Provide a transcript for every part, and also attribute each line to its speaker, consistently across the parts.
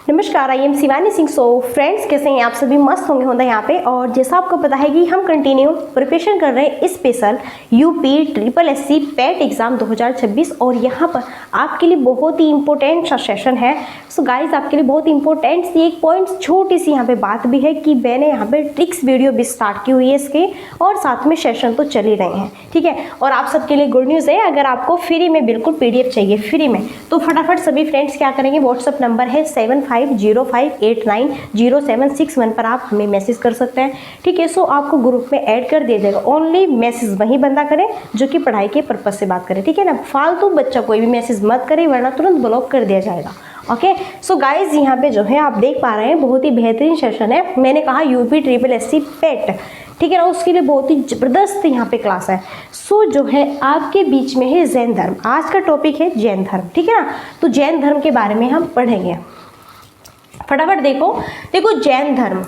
Speaker 1: नमस्कार, I am Shivani Singh. So friends, कैसे हैं आप सभी? मस्त होंगे यहाँ पे। और जैसा आपको पता है कि हम कंटिन्यू प्रिपरेशन कर रहे हैं स्पेशल यूपी ट्रिपल एससी पेट एग्जाम 2026 और यहाँ पर आपके लिए बहुत ही इंपॉर्टेंट सा सेशन है। सो गाइज, आपके लिए बहुत इंपॉर्टेंट सी एक पॉइंट छोटी सी यहाँ पे बात भी है कि मैंने यहाँ पे ट्रिक्स वीडियो भी स्टार्ट की हुई है इसके, और साथ में सेशन तो चल ही रहे हैं, ठीक है। और आप सबके लिए गुड न्यूज़ है, अगर आपको फ्री में बिल्कुल PDF चाहिए फ्री में, तो फटाफट सभी फ्रेंड्स क्या करेंगे, व्हाट्सअप नंबर है 7505890761 पर आप हमें मैसेज कर सकते हैं, ठीक है। सो आपको ग्रुप में ऐड कर दिया जाएगा। ओनली मैसेज वही बंदा करें जो कि पढ़ाई के पर्पज से बात करे, ठीक है ना। फालतू बच्चा कोई भी मैसेज मत करे, वरना तुरंत ब्लॉक कर दिया जाएगा। ओके, सो गाइज, यहाँ पे जो है आप देख पा रहे हैं बहुत ही बेहतरीन सेशन है। मैंने कहा यूपी ट्रिपल एससी पेट, ठीक है ना, उसके लिए बहुत ही ज़बरदस्त यहाँ पे क्लास है। सो जो है आपके बीच में है जैन धर्म। आज का टॉपिक है जैन धर्म, ठीक है ना। तो जैन धर्म के बारे में हम पढ़ेंगे। फटाफट देखो जैन धर्म।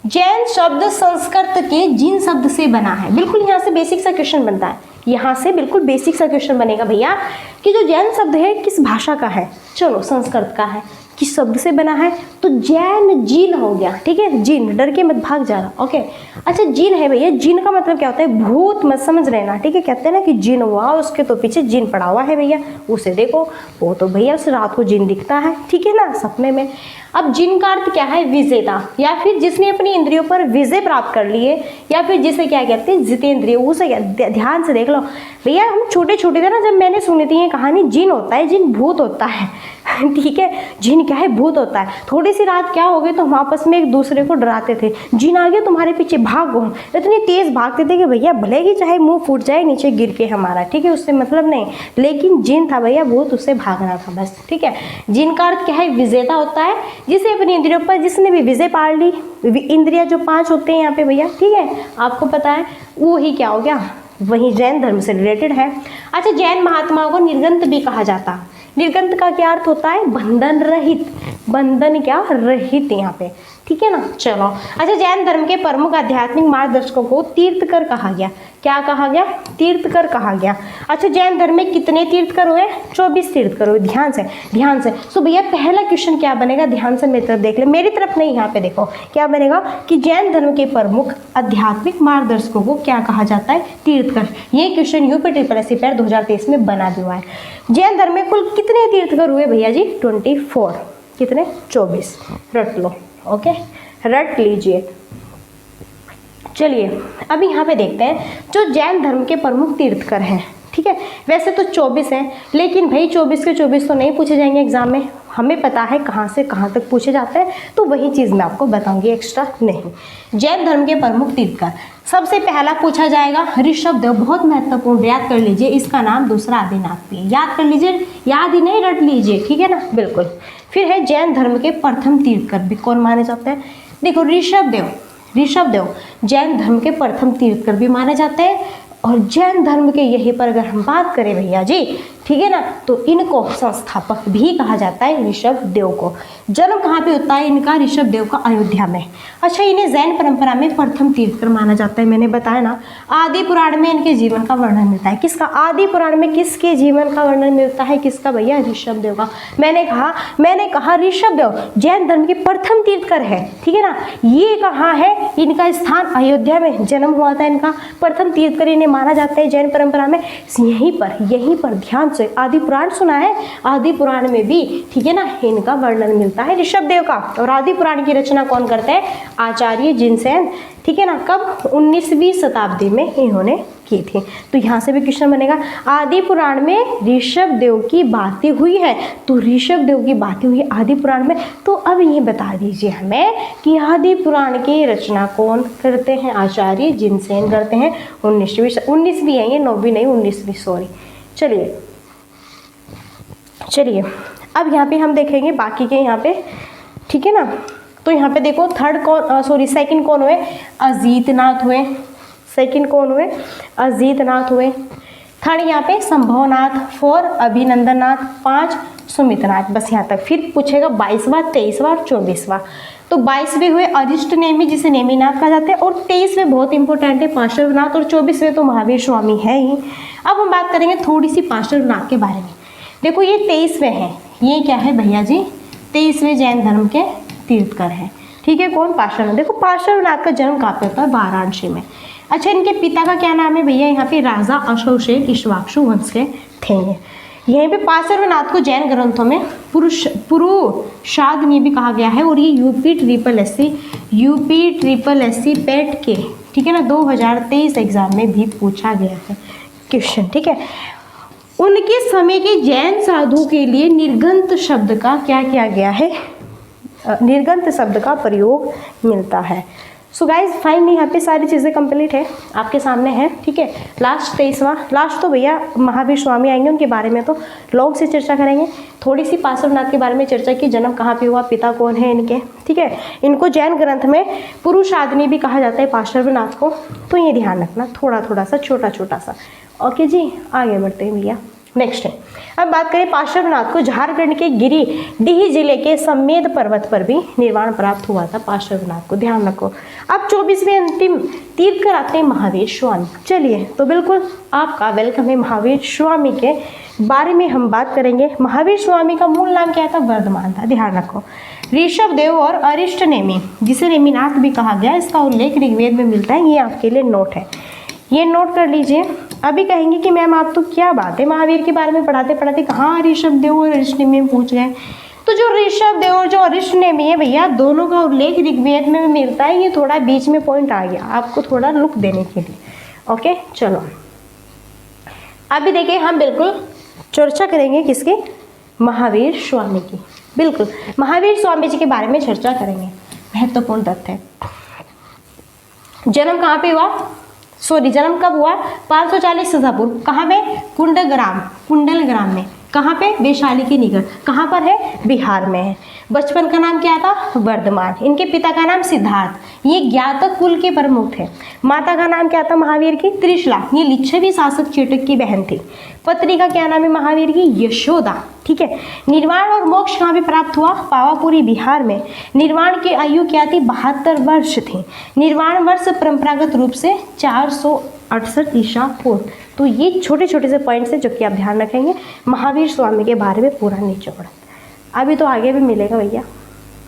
Speaker 1: जैन शब्द संस्कृत के जिन शब्द से बना है। बिल्कुल यहाँ से बेसिक सा क्वेश्चन बनता है, यहाँ से बिल्कुल बेसिक सा क्वेश्चन बनेगा भैया कि जो जैन शब्द है किस भाषा का है। चलो, संस्कृत का है। किस शब्द से बना है? तो जैन जीन हो गया, ठीक है। जीन, डर के मत भाग जाना। ओके, अच्छा, जीन है भैया। जीन का मतलब क्या होता है? भूत मत समझ लेना, ठीक है। कहते हैं ना कि जीन हुआ, उसके तो पीछे जीन पड़ा हुआ है भैया, उसे देखो, वो तो भैया उसे रात को जीन दिखता है, ठीक है ना, सपने में। अब जिन का अर्थ क्या है? विजेता, या फिर जिसने अपनी इंद्रियों पर विजय प्राप्त कर लिए, या फिर जिसे क्या कहते हैं, जितेंद्रिय। उसे ध्यान से देख लो भैया, हम छोटे छोटे थे ना जब मैंने सुनी थी ये कहानी। जिन होता है, जिन भूत होता है, ठीक है। जिन क्या है? भूत होता है। थोड़ी सी रात क्या हो गई तो हम आपस में एक दूसरे को डराते थे, जिन आ गया तुम्हारे पीछे, भागो। इतनी तेज भागते थे कि भैया भले ही चाहे मुंह फूट जाए नीचे गिर के हमारा, ठीक है, उससे मतलब नहीं, लेकिन जिन था भैया, भूत, उससे भागना था बस, ठीक है। जिन का अर्थ क्या है? विजेता होता है, जिसे अपनी इंद्रियों पर जिसने भी विजय पार ली। इंद्रिया जो 5 होते हैं यहाँ पे भैया, ठीक है, आपको पता है, वो ही क्या हो गया, वही जैन धर्म से रिलेटेड है। अच्छा, जैन महात्माओं को निर्गंत भी कहा जाता है। निर्गंत का क्या अर्थ होता है? बंधन रहित। बंधन क्या रहित यहाँ पे, ठीक है ना। चलो, अच्छा, जैन धर्म के प्रमुख आध्यात्मिक मार्गदर्शकों को तीर्थकर कहा गया। क्या कहा गया? तीर्थकर कहा गया। अच्छा, जैन धर्म में कितने तीर्थकर हुए? 24 तीर्थकर हुए। ध्यान से सो भैया पहला क्वेश्चन क्या बनेगा? ध्यान से मेरी तरफ देख ले, मेरी तरफ नहीं, यहाँ पे देखो क्या बनेगा कि जैन धर्म के प्रमुख आध्यात्मिक मार्गदर्शकों को क्या कहा जाता है? तीर्थकर। ये क्वेश्चन यूपी ट्रिपल एससी पेट 2023 में बना दिया है। जैन धर्म में कुल कितने तीर्थकर हुए भैया जी? 24। कितने? 24। रट लो, ओके, रट लीजिए। चलिए, अब यहाँ पे देखते हैं जो जैन धर्म के प्रमुख तीर्थकर हैं, ठीक है। वैसे तो 24 हैं, लेकिन भाई 24 के 24 तो नहीं पूछे जाएंगे एग्जाम में। हमें पता है कहाँ से कहाँ तक पूछे जाते हैं, तो वही चीज़ मैं आपको बताऊंगी, एक्स्ट्रा नहीं। जैन धर्म के प्रमुख तीर्थकर, सबसे पहला पूछा जाएगा ऋषभदेव। बहुत महत्वपूर्ण, याद कर लीजिए, इसका नाम दूसरा आदिनाथ भी है। याद कर लीजिए, याद ही नहीं, रट लीजिए, ठीक है ना, बिल्कुल। फिर है जैन धर्म के प्रथम तीर्थकर भी कौन माने जाते हैं? देखो, ऋषभदेव जैन धर्म के प्रथम तीर्थकर भी माने जाते हैं। और जैन धर्म के यहीं पर अगर हम बात करें भैया जी, ठीक है ना, तो इनको संस्थापक भी कहा जाता है, ऋषभदेव को। जन्म कहाँ पे होता है इनका? ऋषभदेव का अयोध्या में। अच्छा, इन्हें जैन परंपरा में प्रथम तीर्थकर माना जाता है। मैंने बताया ना, आदि पुराण में इनके जीवन का वर्णन मिलता है। किसका? आदि पुराण में किसके जीवन का वर्णन मिलता है? किसका भैया? ऋषभदेव का। मैंने कहा ऋषभदेव जैन धर्म के प्रथम तीर्थकर है, ठीक है ना। ये कहाँ है? इनका स्थान अयोध्या में, जन्म हुआ था इनका। प्रथम तीर्थकर इन्हें माना जाता है जैन परंपरा में। यहीं पर ध्यान से, आदि पुराण सुना है? आदि पुराण में भी, ठीक है ना, इनका वर्णन मिलता है ऋषभदेव का। और आदि पुराण की रचना कौन करते हैं? आचार्य जिनसेन, ठीक है ना। कब? 19वीं शताब्दी में इन्होंने की थी। तो यहाँ से भी क्वेश्चन बनेगा, आदि पुराण में ऋषभदेव की बातें हुई है, तो ऋषभदेव की बातें हुई आदि पुराण में। तो अब ये बता दीजिए हमें कि आदि पुराण की रचना कौन करते हैं? आचार्य जिनसेन करते हैं। 19वीं है ये, 9वीं नहीं, 19वीं, सॉरी। चलिए, अब यहाँ पे हम देखेंगे बाकी के यहाँ पे, ठीक है ना। तो यहाँ पे देखो, सेकंड कौन हुए? अजीतनाथ हुए। सेकंड कौन हुए? अजीतनाथ हुए। थर्ड यहाँ पे संभवनाथ। 4 अभिनंदननाथ। 5 सुमितनाथ। बस यहाँ तक। फिर पूछेगा 22वां, 23वां और 24वां। तो 22वें हुए अरिष्ट नेमी, जिसे नेमीनाथ कहा जाता है। और 23वें बहुत इंपॉर्टेंट है, पार्श्वनाथ। और 24वें तो महावीर स्वामी है ही। अब हम बात करेंगे थोड़ी सी पार्श्वनाथ के बारे में। देखो, ये 23वें हैं। ये क्या है भैया जी? 23वें जैन धर्म के तीर्थकर हैं। ठीक है, कौन? पार्श्वनाथ। देखो पार्श्वनाथ का जन्म कहाँ पे होता है? वाराणसी में। अच्छा, इनके पिता का क्या नाम है भैया? यहाँ पे राजा अशोक इक्ष्वाकु वंश के थे ये। यहीं पे पार्श्वनाथ को जैन ग्रंथों में पुरुषाग्नि भी कहा गया है। और ये यूपी ट्रिपल एस सी पेट के, ठीक है ना, 2023 एग्जाम में भी पूछा गया है क्वेश्चन। ठीक है, उनके समय के जैन साधु के लिए निर्गंत शब्द का क्या किया गया है? निर्गंत शब्द का प्रयोग मिलता है। सो गाइज फाइन, यहाँ पे सारी चीज़ें कंप्लीट है, आपके सामने है। ठीक है, लास्ट 23वां, लास्ट तो भैया महावीर स्वामी आएंगे, उनके बारे में तो लॉन्ग से चर्चा करेंगे। थोड़ी सी पार्श्वनाथ के बारे में चर्चा की, जन्म कहाँ पे हुआ, पिता कौन है इनके। ठीक है, इनको जैन ग्रंथ में पुरुषाग्नि भी कहा जाता है पार्श्वनाथ को, तो ये ध्यान रखना, थोड़ा सा छोटा सा। ओके जी, आगे बढ़ते हैं भैया। नेक्स्ट है, अब बात करें पार्श्वनाथ को झारखंड के गिरिडीह जिले के समेत पर्वत पर भी निर्वाण प्राप्त हुआ था पार्श्वनाथ को, ध्यान रखो। अब 24वें अंतिम तीर्थकर आते हैं महावीर स्वामी। चलिए, तो बिल्कुल आपका वेलकम है। महावीर स्वामी के बारे में हम बात करेंगे। महावीर स्वामी का मूल नाम क्या था? वर्धमान था, ध्यान रखो। ऋषभ देव और अरिष्ट नेमि, जिसे नेमिनाथ भी कहा गया, इसका उल्लेख ऋग्वेद में मिलता है। ये आपके लिए नोट है, ये नोट कर लीजिए। अभी कहेंगे कि मैम आप तो क्या बात है, महावीर के बारे में पढ़ाते पढ़ाते कहाँ ऋषभ देव और अरिष्ट नेमि में पूछ गए। तो जो ऋषभ देव और जो अरिष्ट नेमि है भैया, दोनों का उल्लेख ऋग्वेद में मिलता है। ये थोड़ा बीच में पॉइंट आ गया, आपको थोड़ा लुक देने के लिए। ओके, चलो अभी देखिए, हम बिल्कुल चर्चा करेंगे किसकी? महावीर स्वामी की। बिल्कुल महावीर स्वामी जी के बारे में चर्चा करेंगे। महत्वपूर्ण तथ्य है, जन्म कहाँ पे हुआ? जन्म कब हुआ? 540 ईसा पूर्व। कहाँ पे? कुंडल ग्राम में। कहाँ पे? वैशाली के निकट। कहाँ पर है? बिहार में है। बचपन का नाम क्या था? वर्धमान। इनके पिता का नाम सिद्धार्थ, ये ज्ञातक कुल के प्रमुख थे। माता का नाम क्या था महावीर की? त्रिशला, ये लिच्छवी शासक चेटक की बहन थी। पत्नी का क्या नाम है महावीर की? यशोदा। ठीक है, निर्वाण और मोक्ष कहाँ पे प्राप्त हुआ? पावापुरी बिहार में। निर्वाण की आयु क्या थी? 72 वर्ष थी। निर्वाण वर्ष परंपरागत रूप से 468 ईसा पूर्व। तो ये छोटे छोटे से पॉइंट्स हैं जो कि आप ध्यान रखेंगे महावीर स्वामी के बारे में पूरा निचोड़। अभी तो आगे भी मिलेगा भैया,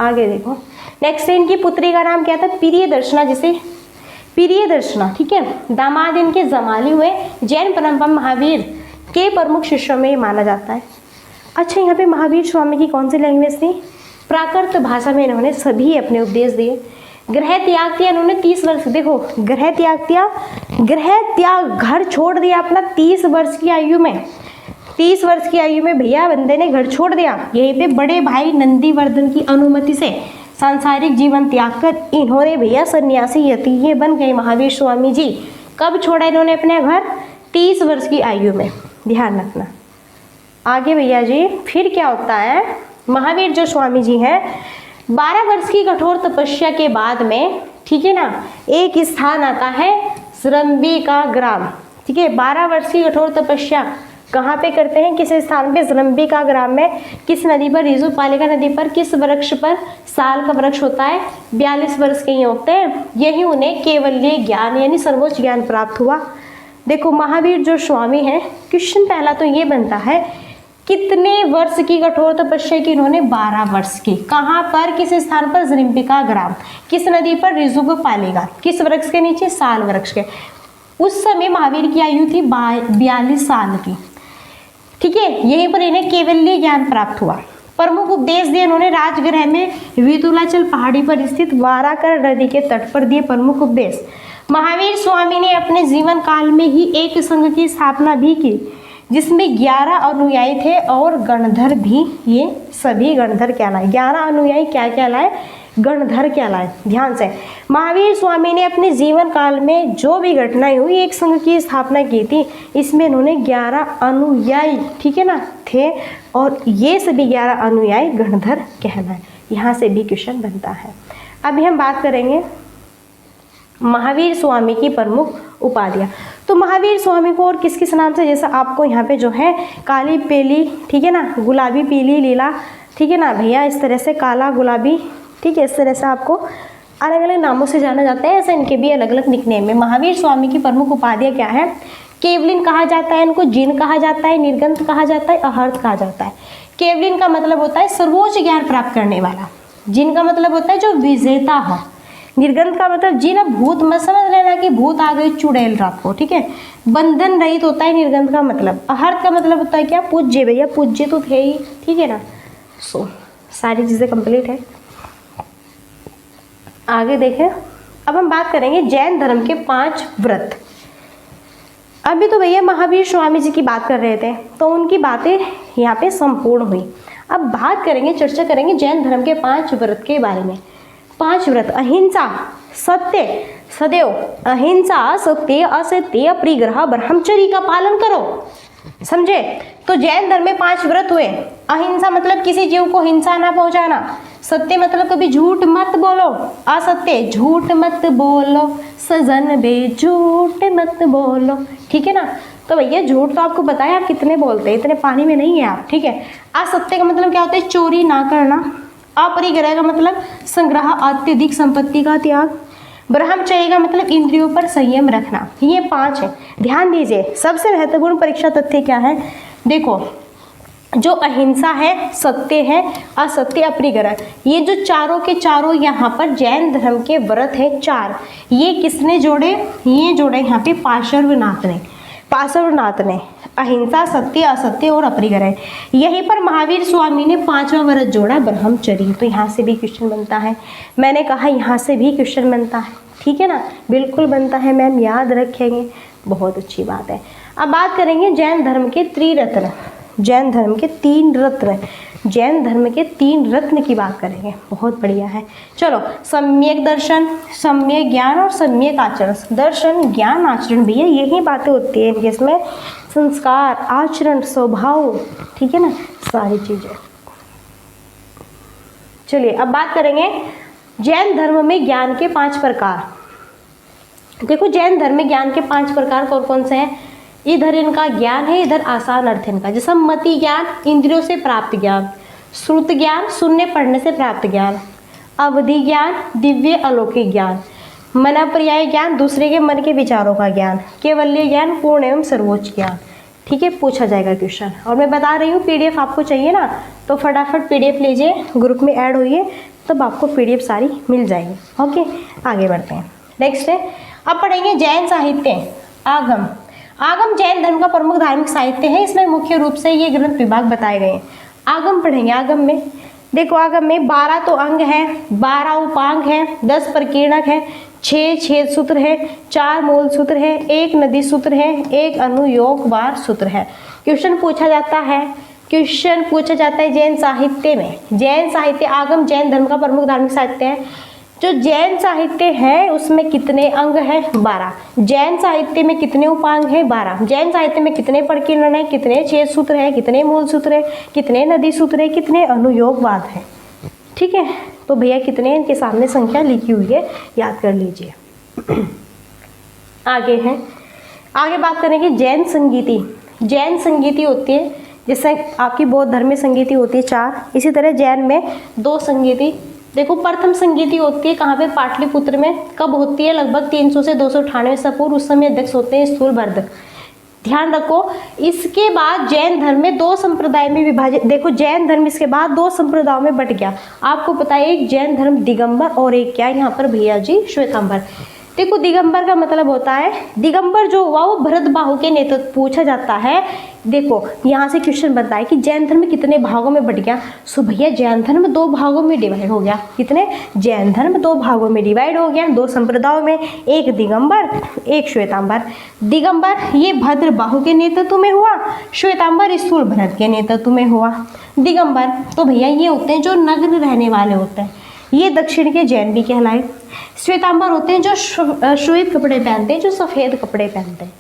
Speaker 1: आगे देखो। नेक्स्ट इनकी पुत्री का नाम क्या था? प्रियदर्शना, जिसे प्रियदर्शना। ठीक है, दामाद इनके जमाली हुए। जैन परंपरा महावीर के प्रमुख शिष्यों में माना जाता है। अच्छा, यहाँ पे महावीर स्वामी की कौन सी लैंग्वेज थी? प्राकृत भाषा में इन्होंने सभी अपने उपदेश दिए। गृह त्याग किया इन्होंने 30 वर्ष। देखो, गृह त्याग, घर छोड़ दिया अपना 30 वर्ष की आयु में। 30 वर्ष की आयु में भैया बंदे ने घर छोड़ दिया। यहीं पे बड़े भाई नंदीवर्धन की अनुमति से सांसारिक जीवन त्याग कर इन्होंने भैया सन्यासी यति बन गए महावीर स्वामी जी। कब छोड़ा इन्होंने अपने घर? 30 वर्ष की आयु में, ध्यान रखना। आगे भैया जी फिर क्या होता है? महावीर जो स्वामी जी हैं 12 वर्ष की कठोर तपस्या के बाद में, ठीक है ना, एक स्थान आता है श्रम्बिका ग्राम। ठीक है, 12 वर्ष की कठोर तपस्या कहाँ पे करते हैं? किस स्थान पे? श्रम्बिका ग्राम में। किस नदी पर? ऋजुपालिका नदी पर। किस वृक्ष पर? साल का वृक्ष होता है, 42 वर्ष के ही होते हैं। यही उन्हें केवल्य ज्ञान यानी सर्वोच्च ज्ञान प्राप्त हुआ। देखो महावीर जो स्वामी हैं, क्वेश्चन पहला तो ये बनता है, कितने वर्ष की कठोर तपस्या की इन्होंने? 12 वर्ष की। कहाँ पर? किस स्थान पर? श्रम्बिका ग्राम। किस नदी पर? ऋजुपालिका। किस वृक्ष के नीचे? साल वृक्ष के। उस समय महावीर की आयु थी 42 साल की। ठीक है, यहीं पर इन्हें केवल्य ज्ञान प्राप्त हुआ। प्रमुख उपदेश दिए इन्होंने राजगृह में विंध्याचल पहाड़ी पर स्थित वाराकर नदी के तट पर दिए प्रमुख उपदेश। महावीर स्वामी ने अपने जीवन काल में ही एक संघ की स्थापना भी की, जिसमें 11 अनुयायी थे और गणधर भी। ये सभी गणधर कहलाए। 11 अनुयायी क्या कहलाए? गणधर कहलाए। ध्यान से, महावीर स्वामी ने अपने जीवन काल में जो भी घटनाएं हुई, एक संघ की स्थापना की थी। इसमें इन्होंने 11 अनुयायी, ठीक है ना, थे, और ये सभी 11 अनुयायी गणधर कहलाए। यहाँ से भी क्वेश्चन बनता है। अभी हम बात करेंगे महावीर स्वामी की प्रमुख उपाधियाँ। तो महावीर स्वामी को और किस किस नाम से, जैसा आपको यहाँ पे जो है काली पीली, ठीक है ना, गुलाबी पीली लीला, ठीक है ना भैया, इस तरह से काला गुलाबी, ठीक है, इस तरह से आपको अलग अलग नामों से जाना जाता है। ऐसे इनके भी अलग अलग निकनेम है। महावीर स्वामी की प्रमुख उपाधियाँ क्या है? केवलिन कहा जाता है इनको, जिन कहा जाता है, निर्गंत कहा जाता है, अहर्त कहा जाता है। केवलिन का मतलब होता है सर्वोच्च ज्ञान प्राप्त करने वाला, जिन का मतलब होता है जो विजेता हो, निर्गंत का मतलब जिन भूत मत समझ लेना कि भूत आ गई चुड़ैल रात को, ठीक है। बंधन रहित होता है निर्गंत का मतलब। अहर्त का मतलब होता है क्या, पूज्य, भैया पूज्य तो थे ही, ठीक है ना। सो सारी चीजें कंप्लीट है। आगे देखें, अब हम बात करेंगे जैन धर्म के 5 व्रत। अभी तो भैया महावीर स्वामी जी की बात कर रहे थे, तो उनकी बातें यहाँ पे संपूर्ण हुई। अब बात करेंगे, चर्चा करेंगे जैन धर्म के 5 व्रत के बारे में। 5 व्रत: अहिंसा, सत्य, सदैव, अहिंसा, सत्य, असत्य, अपरिग्रह, ब्रह्मचर्य का पालन करो। समझे? तो जैन धर्म में 5 व्रत हुए। अहिंसा मतलब किसी जीव को हिंसा ना पहुंचाना। सत्य मतलब कभी झूठ मत बोलो। असत्य, झूठ मत बोलो, सजन बे झूठ मत बोलो, ठीक है ना। तो भैया झूठ तो आपको पता है आप कितने बोलते हैं, इतने पानी में नहीं है आप, ठीक है। असत्य का मतलब क्या होता है, चोरी ना करना। अपरिग्रह का मतलब संग्रह, अत्यधिक संपत्ति का त्याग। ब्रह्मचर्य का मतलब इंद्रियों पर संयम रखना। ये 5 है, ध्यान दीजिए। सबसे महत्वपूर्ण परीक्षा तथ्य क्या है, देखो जो अहिंसा है, सत्य है, असत्य, अपरिग्रह, ये जो चारों के चारों यहाँ पर जैन धर्म के व्रत है 4। ये किसने जोड़े, ये जोड़े यहाँ पे पार्श्वनाथ ने। पार्श्वनाथ ने अहिंसा, सत्य, असत्य और अपरिग्रह। यहीं पर महावीर स्वामी ने 5वां व्रत जोड़ा, ब्रह्मचर्य। तो यहाँ से भी क्वेश्चन बनता है, मैंने कहा यहाँ से भी क्वेश्चन बनता है, ठीक है ना, बिल्कुल बनता है मैम, याद रखेंगे, बहुत अच्छी बात है। अब बात करेंगे जैन धर्म के त्रिरत्न, जैन धर्म के 3 रत्न, जैन धर्म के 3 रत्न की बात करेंगे, बहुत बढ़िया है। चलो, सम्यक दर्शन, सम्यक ज्ञान और सम्यक आचरण। दर्शन, ज्ञान, आचरण, भैया यही बातें होती है इनके, इसमें संस्कार, आचरण, स्वभाव, ठीक है ना, सारी चीजें। चलिए अब बात करेंगे जैन धर्म में ज्ञान के 5 प्रकार। देखो जैन धर्म में ज्ञान के 5 प्रकार कौन कौन से हैं। इधर इनका ज्ञान है, इधर आसान अर्थ इनका, जैसा मति ज्ञान, इंद्रियों से प्राप्त ज्ञान, श्रुत ज्ञान, सुनने पढ़ने से प्राप्त ज्ञान, अवधि ज्ञान, दिव्य अलौकिक ज्ञान, मन पर्याय ज्ञान, दूसरे के मन के विचारों का ज्ञान, केवल्य ज्ञान, पूर्ण एवं सर्वोच्च ज्ञान। ठीक है, पूछा जाएगा क्वेश्चन। और मैं बता रही हूँ पीडीएफ आपको चाहिए ना, तो फटाफट पीडीएफ लीजिए, ग्रुप में ऐड होइए, तब आपको पीडीएफ सारी मिल जाएगी। ओके, आगे बढ़ते हैं। नेक्स्ट है, अब पढ़ेंगे जैन साहित्य। आगम, आगम जैन धर्म का प्रमुख धार्मिक साहित्य है। इसमें मुख्य रूप से ये ग्रंथ विभाग बताए गए हैं। आगम पढ़ेंगे। आगम में देखो, आगम में 12 तो अंग हैं, 12 उपांग हैं, 10 प्रकीर्णक है, 6 छेद सूत्र है, 4 मूल सूत्र है, 1 नदी सूत्र है, 1 अनुयोग वार सूत्र है। क्वेश्चन पूछा जाता है, क्वेश्चन पूछा जाता है जैन साहित्य में। जैन साहित्य, आगम जैन धर्म का प्रमुख धार्मिक साहित्य है। जो जैन साहित्य है उसमें कितने अंग हैं, 12। जैन साहित्य में कितने उपांग हैं, 12। जैन साहित्य में कितने प्रकीर्णन है, कितने छेद सूत्र है, कितने मूल सूत्र है, कितने नदी सूत्र है, कितने अनुयोगवाद है। ठीक है, तो भैया कितने, इनके सामने संख्या लिखी हुई है, याद कर लीजिए। आगे है, आगे बात करेंगे जैन संगीति। जैन संगीति होती है, जैसे आपकी बौद्ध धर्म में संगीति होती है 4, इसी तरह जैन में 2 संगीति। देखो, प्रथम संगीति होती है कहाँ पे, पाटलिपुत्र में। कब होती है, लगभग 300 से 298 ईसा पूर्व। उस समय अध्यक्ष होते हैं स्थूलवर्धक, ध्यान रखो। इसके बाद जैन धर्म में 2 संप्रदाय में विभाजित। देखो, जैन धर्म इसके बाद 2 संप्रदायों में बट गया। आपको पता है, एक जैन धर्म दिगंबर और एक क्या यहाँ पर भैया जी, श्वेतांबर। देखो, दिगंबर का मतलब होता है, दिगंबर जो हुआ वो भरतबाहु के नेतृत्व, पूछा जाता है। देखो यहाँ से क्वेश्चन बनता है कि जैन धर्म कितने भागों में बट गया। सो भैया जैन धर्म 2 भागों में डिवाइड हो गया। कितने, जैन धर्म 2 भागों में डिवाइड हो गया, 2 संप्रदायों में, एक दिगंबर, एक श्वेतांबर। दिगंबर ये भद्रबाहु के नेतृत्व में हुआ, श्वेतांबर स्थूलभरत के नेतृत्व में हुआ। दिगंबर तो भैया ये होते हैं जो नग्न रहने वाले होते हैं, ये दक्षिण के जैन भी कहलाए। श्वेतांबर होते हैं जो श्वेत कपड़े पहनते हैं, जो सफ़ेद कपड़े पहनते हैं।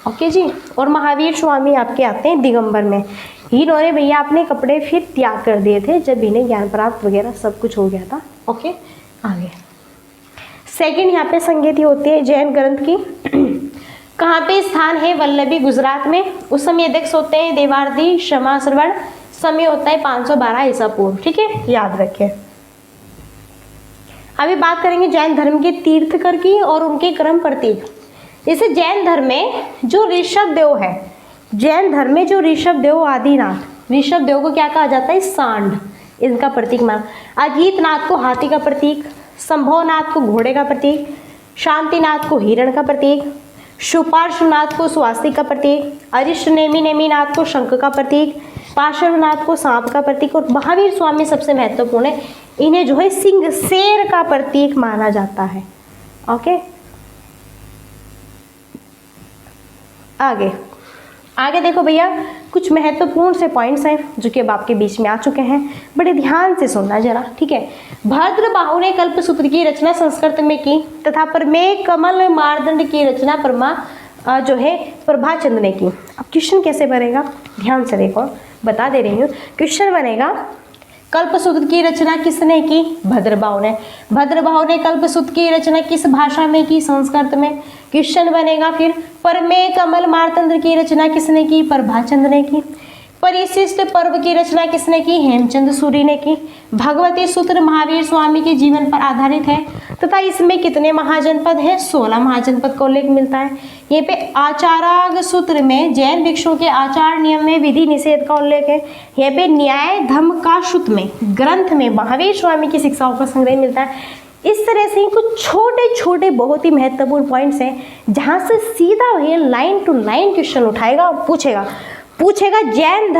Speaker 1: ओके जी। और महावीर स्वामी आपके आते हैं दिगंबर में। इन्होंने भैया अपने कपड़े फिर त्याग कर दिए थे जब इन्हें ज्ञान प्राप्त वगैरह सब कुछ हो गया था। ओके, आगे सेकंड यहाँ पे संगीति होती है जैन ग्रंथ की। कहाँ पे स्थान है, वल्लभी गुजरात में। उस समय अध्यक्ष होते हैं देवार्दी क्षमा श्रवण। समय होता है 512 ईसा पूर्व। ठीक है, याद रखें। अभी बात करेंगे जैन धर्म के तीर्थकर की और उनके क्रम प्रतीक। जैसे जैन धर्म में जो ऋषभ देव है, जैन धर्म में जो ऋषभ देव आदिनाथ, ऋषभ देव को क्या कहा जाता है? सांड, इनका प्रतीक माना। अजीतनाथ को हाथी का प्रतीक, संभवनाथ को घोड़े का प्रतीक, शांतिनाथ को हिरण का प्रतीक, सुपार्श्वनाथ को स्वास्तिक का प्रतीक, नेमिनाथ को शंख का प्रतीक, पार्श्वनाथ को सांप का प्रतीक, और महावीर स्वामी सबसे महत्वपूर्ण है, इन्हें जो है सिंह शेर का प्रतीक माना जाता है। ओके, आगे देखो भैया, कुछ महत्वपूर्ण से पॉइंट्स हैं जो कि अब आपके बीच में आ चुके हैं, बड़े ध्यान से सुनना जरा, ठीक है। भद्रबाहु ने कल्पसूत्र की रचना संस्कृत में की तथा प्रमेय कमल मार्दंड की रचना प्रभाचंद ने की। अब क्वेश्चन कैसे बनेगा, ध्यान से देखो, बता दे रही हूँ। क्वेश्चन बनेगा, कल्पसूत्र की रचना किसने की? भद्रबाहु ने। भद्रबाहु ने कल्पसूत्र की रचना किस भाषा में की? संस्कृत में। क्वेश्चन बनेगा फिर, प्रमेय कमल मार्तंड की रचना किसने की? प्रभाचंद ने की। परिशिष्ट पर्व की रचना किसने की? हेमचंद सूरी ने की। भगवती सूत्र महावीर स्वामी के जीवन पर आधारित है तथा इसमें कितने महाजनपद हैं? 16 महाजनपद का उल्लेख मिलता है। यहाँ पे आचाराग सूत्र में जैन भिक्षुओं के आचार नियम में विधि निषेध का उल्लेख है। यहाँ पे न्याय धम्म का सूत्र में ग्रंथ में महावीर स्वामी की शिक्षाओं का संग्रह मिलता है। इस तरह से कुछ छोटे छोटे बहुत ही महत्वपूर्ण पॉइंट्स हैं जहाँ से सीधा भैया लाइन टू लाइन क्वेश्चन उठाएगा और पूछेगा जैन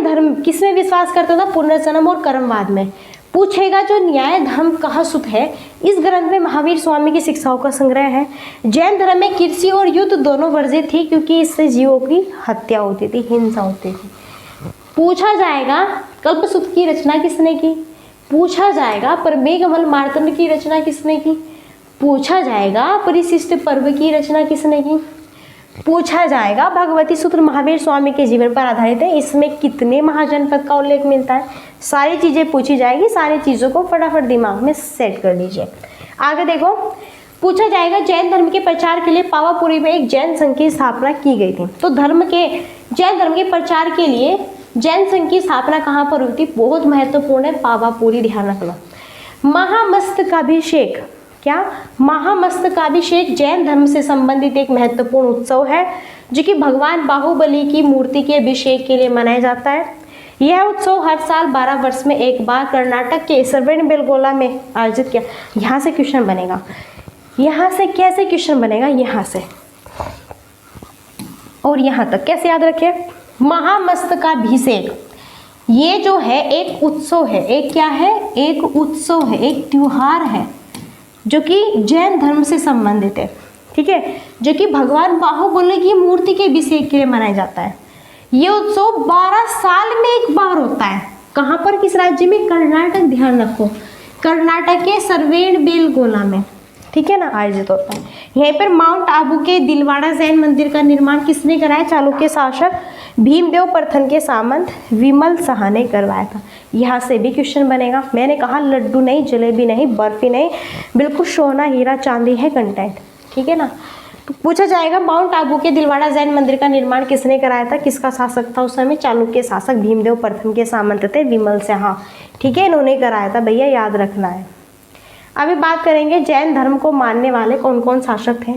Speaker 1: धर्म किसमें विश्वास करता था? पुनर्जन्म और कर्मवाद में। पूछेगा जो न्याय धर्म का सूत्र है, इस ग्रंथ में महावीर स्वामी की शिक्षाओं का संग्रह है। जैन धर्म में कृषि और युद्ध दोनों वर्जित थी क्योंकि इससे जीवों की हत्या होती थी, हिंसा होती थी। पूछा जाएगा कल्पसूत्र की रचना किसने की? पूछा जाएगा प्रमेय कमल मार्तंड की रचना किसने की? पूछा जाएगा परिशिष्ट पर्व की रचना किसने की? पूछा जाएगा भगवती सूत्र महावीर स्वामी के जीवन पर आधारित है, इसमें कितने महाजनपद का उल्लेख मिलता है। सारी चीजें पूछी जाएगी, सारी चीजों को फटाफट दिमाग में सेट कर लीजिए। आगे देखो, पूछा जाएगा जैन धर्म के प्रचार के लिए पावापुरी में एक जैन संघ की स्थापना की गई थी। तो जैन धर्म के प्रचार के लिए जैन संघ की स्थापना कहाँ पर हुई थी? बहुत महत्वपूर्ण है, पावापुरी, ध्यान रखना। महामस्तकाभिषेक, क्या? महामस्तकाभिषेक जैन धर्म से संबंधित एक महत्वपूर्ण उत्सव है जो कि भगवान बाहुबली की मूर्ति के अभिषेक के लिए मनाया जाता है। यह उत्सव हर साल 12 वर्ष में एक बार कर्नाटक के श्रवणबेलगोला में आयोजित किया। यहाँ से क्वेश्चन बनेगा, यहाँ से कैसे क्वेश्चन बनेगा? यहाँ से और यहाँ तक कैसे याद रखें? महामस्तकाभिषेक ये जो है एक उत्सव है, एक क्या है? एक उत्सव है, एक त्योहार है जो कि जैन धर्म से संबंधित है, ठीक है, जो कि भगवान बाहुबली की मूर्ति के अभिषेक के लिए मनाया जाता है। ये उत्सव 12 साल में एक बार होता है। कहाँ पर, किस राज्य में? कर्नाटक, ध्यान रखो, कर्नाटक के श्रवणबेलगोला में, ठीक है ना, आयोजित होता है। यहीं पर माउंट आबू के दिलवाड़ा जैन मंदिर का निर्माण किसने कराया? चालुक्य शासक भीमदेव प्रथम के सामंत विमल शाह ने करवाया था। यहाँ से भी क्वेश्चन बनेगा। मैंने कहा लड्डू नहीं, जलेबी नहीं, बर्फी नहीं, बिल्कुल सोना हीरा चांदी है कंटेंट, ठीक है ना। तो पूछा जाएगा माउंट आबू के दिलवाड़ा जैन मंदिर का निर्माण किसने कराया था? किसका शासक था उस समय? चालुक्य शासक भीमदेव प्रथम के सामंत थे विमल शाह, ठीक है, इन्होंने कराया था भैया, याद रखना है। अभी बात करेंगे जैन धर्म को मानने वाले कौन कौन शासक थे।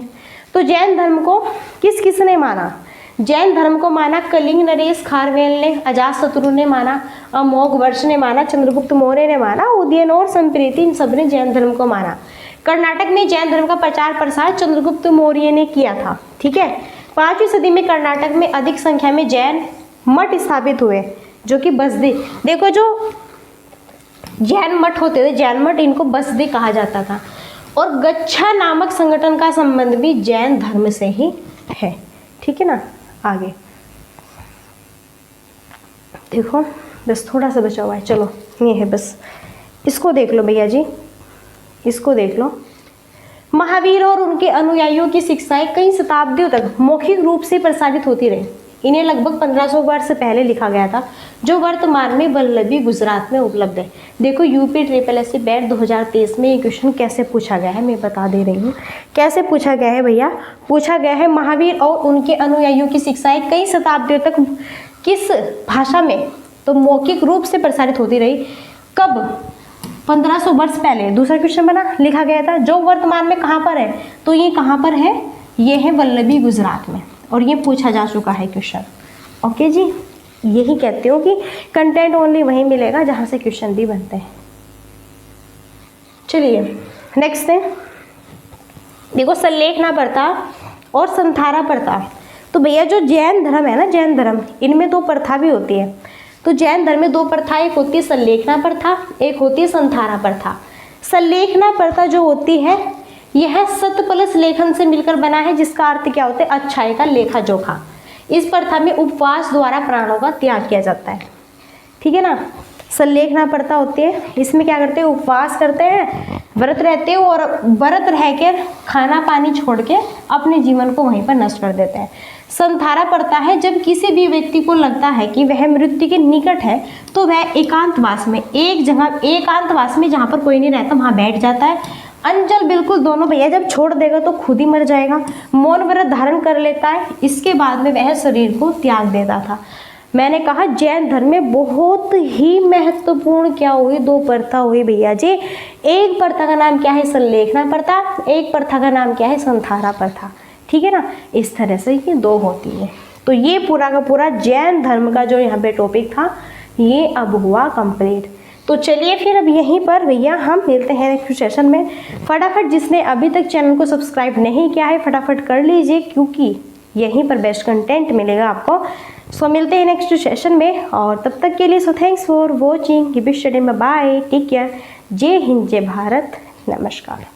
Speaker 1: तो जैन धर्म को किसने माना? जैन धर्म को माना कलिंग नरेश खारवेल ने, अजातशत्रु ने माना, अमोघ वर्ष ने माना, चंद्रगुप्त मौर्य ने माना, उदयन और संप्रीति, इन सब ने जैन धर्म को माना। कर्नाटक में जैन धर्म का प्रचार प्रसार चंद्रगुप्त मौर्य ने किया था, ठीक है। 5वीं सदी में कर्नाटक में अधिक संख्या में जैन मठ स्थापित हुए जो कि बसदी, देखो जो जैन मठ होते थे, जैन मठ, इनको बसदी कहा जाता था। और गच्छा नामक संगठन का संबंध भी जैन धर्म से ही है, ठीक है ना। आगे देखो, बस थोड़ा सा बचा हुआ है, चलो ये है, बस इसको देख लो भैया जी, इसको देख लो। महावीर और उनके अनुयायियों की शिक्षाएं कई शताब्दियों तक मौखिक रूप से प्रसारित होती रही। इन्हें लगभग 1500 वर्ष पहले लिखा गया था, जो वर्तमान में वल्लभी गुजरात में उपलब्ध है। देखो UPSSC बैट 2023 में ये क्वेश्चन कैसे पूछा गया है, मैं बता दे रही हूँ कैसे पूछा गया है भैया। पूछा गया है महावीर और उनके अनुयायियों की शिक्षाएं कई शताब्दियों तक किस भाषा में? तो मौखिक रूप से प्रसारित होती रही। कब? 1500 वर्ष पहले। दूसरा क्वेश्चन बना, लिखा गया था, जो वर्तमान में कहाँ पर है? तो ये कहाँ पर है? ये है वल्लभी गुजरात में, और ये पूछा जा चुका है क्वेश्चन। ओके जी, यही कहते हो कि कंटेंट ओनली वहीं मिलेगा जहाँ से क्वेश्चन भी बनते हैं। चलिए नेक्स्ट है, देखो सल्लेखना प्रथा और संथारा प्रथा। तो भैया जो जैन धर्म है ना, जैन धर्म, इनमें 2 प्रथा भी होती है। तो जैन धर्म में 2 प्रथा, एक होती है सल्लेखना प्रथा, एक होती है संथारा प्रथा। सल्लेखना प्रथा जो होती है यह सत प्लस लेखन से मिलकर बना है, जिसका अर्थ क्या होता है, अच्छाई का लेखा जोखा। इस प्रथा में उपवास द्वारा प्राणों का त्याग किया जाता है, ठीक है ना। सल्लेखना प्रथा होती है, इसमें क्या करते हैं, उपवास करते हैं, व्रत रहते हैं, और व्रत रहकर खाना पानी छोड़ के अपने जीवन को वहीं पर नष्ट कर देते हैं। संथारा प्रथा है, जब किसी भी व्यक्ति को लगता है कि वह मृत्यु के निकट है तो वह एकांतवास में, एक जगह एकांतवास में जहाँ पर कोई नहीं रहता वहाँ बैठ जाता है। अंजल बिल्कुल दोनों भैया जब छोड़ देगा तो खुद ही मर जाएगा। मौन व्रत धारण कर लेता है, इसके बाद में वह शरीर को त्याग देता था। मैंने कहा जैन धर्म में बहुत ही महत्वपूर्ण क्या हुई, 2 प्रथा हुई भैया जी। एक प्रथा का नाम क्या है, सल्लेखना प्रथा, एक प्रथा का नाम क्या है, संथारा प्रथा, ठीक है ना। इस तरह से ये 2 होती है। तो ये पूरा का पूरा जैन धर्म का जो यहाँ पे टॉपिक था ये अब हुआ कंप्लीट। तो चलिए फिर अब यहीं पर भैया हम मिलते हैं नेक्स्ट सेशन में। फटाफट जिसने अभी तक चैनल को सब्सक्राइब नहीं किया है फटाफट कर लीजिए, क्योंकि यहीं पर बेस्ट कंटेंट मिलेगा आपको। सो मिलते हैं नेक्स्ट सेशन में, और तब तक के लिए so thanks for watching, keep studying, bye, take care, जय हिंद, जय भारत, नमस्कार।